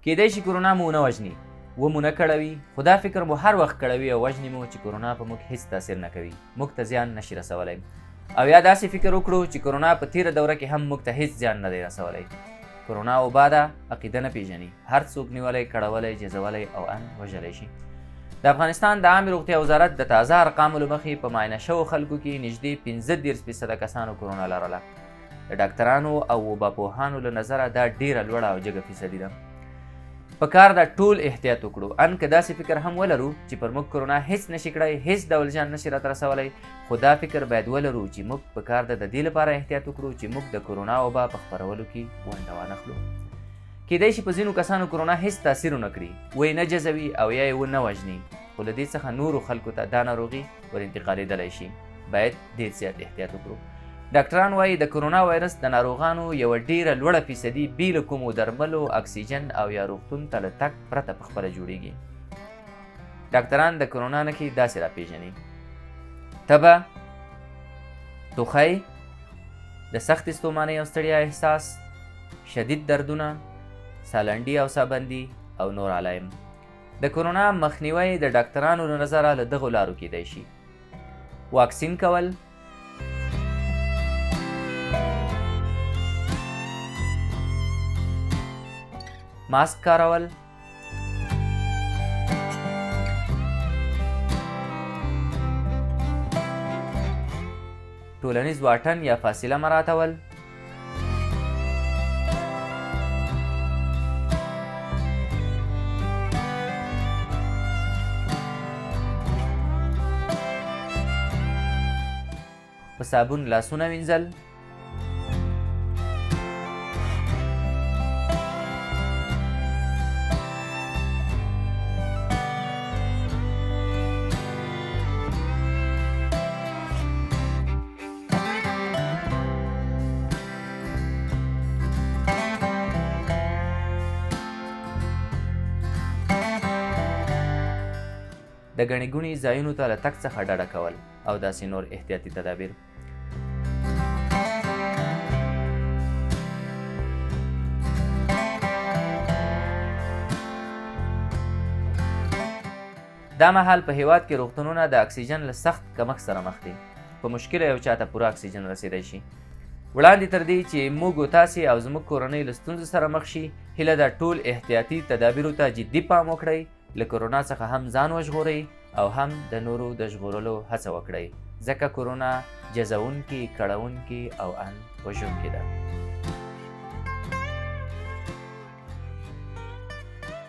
کیدای شي کرونا مو ونه وژني و مو نه کړوي، خو دا فکر مو هر وخت کړوي او وژني مو چې کرونا په موږ هیڅ تاثیر نه کوي، موږ ته زیان نشي رسولی. او یا داسې فکر وکړو چې کرونا په تیره دوره کې هم موږ ته هیڅ زیان نه دی رسولی. کرونا وبا ده، عقیده نه پیژني، هر څوک نیولی، کړولی، جزولی او ان وژلی شي. د افغانستان د عامې روغتیا وزارت د تازه ارقامو له مخې په معاینه شوو خلکو کې نږدې 15% کسانو کرونا لرله. د ډاکټرانو او وباپوهانو له نظره دا ډیره لوړه او جګه فیصدي ده. په کار ده ټول احتیاط وکړو، ان که داسې فکر هم ولرو چې پر موږ کرونا هیڅ نشي کړی، هیڅ ډول زیان نشي راته رسولی، خو دا فکر باید ولرو چې موږ په کار ده د دې لپاره احتیاط وکړو چې موږ د کرونا وبا په خپرولو کې ونډه وانخلو. کیدای شي په ځینو کسانو کرونا هیڅ تاثیر ونه کړي، ویې نه جذوي او یا یې ونه وژني، خو له دې څخه نورو خلکو ته دا ناروغي ور انتقالېدلی شي. باید ډېر زیات احتیاط وکړو. ډاکټران وایي د کرونا وایرس د ناروغانو یوه ډیره لوړه فیصدي بې له کومو درملو، اکسیجن او یا روغتون ته له تګ پرته پخپله جوړیږي. ډاکټران د کرونا نښې داسې راپېژني: تبه، ټوخی، د سختې ستومانۍ او ستړیا احساس، شدید دردونه، سالنډي او سابندي او نور علایم. د کرونا مخنیوی د ډاکټرانو له نظره له دغو لارو کیدای شي: واکسین کول، ماسک کارول، ټولنیز واټن یا فاصله مراعاتول، په صابون لاسونه وینځل، د ګڼې ګوڼې ځایونو ته له تګ څخه ډډه کول او داسې نور احتیاطي تدابیر. دا مهال په هیواد کې روغتونونه د اکسیجن له سخت کمښت سره مخ دي. په مشکله یو چاته پوره اکسیجن رسیدی شي. وړاندې تر دې چې موږ او تاسې او زموږ کورنۍ له ستونزو سره مخ شي، هیله ده ټول احتیاطي تدابیرو ته جدي پام وکړئ، له کرونا څخه هم ځان وژغورئ او هم د نورو د ژغورلو هڅه وکړئ، ځکه کرونا جزونکې، کړونکې او ان وژونکې ده.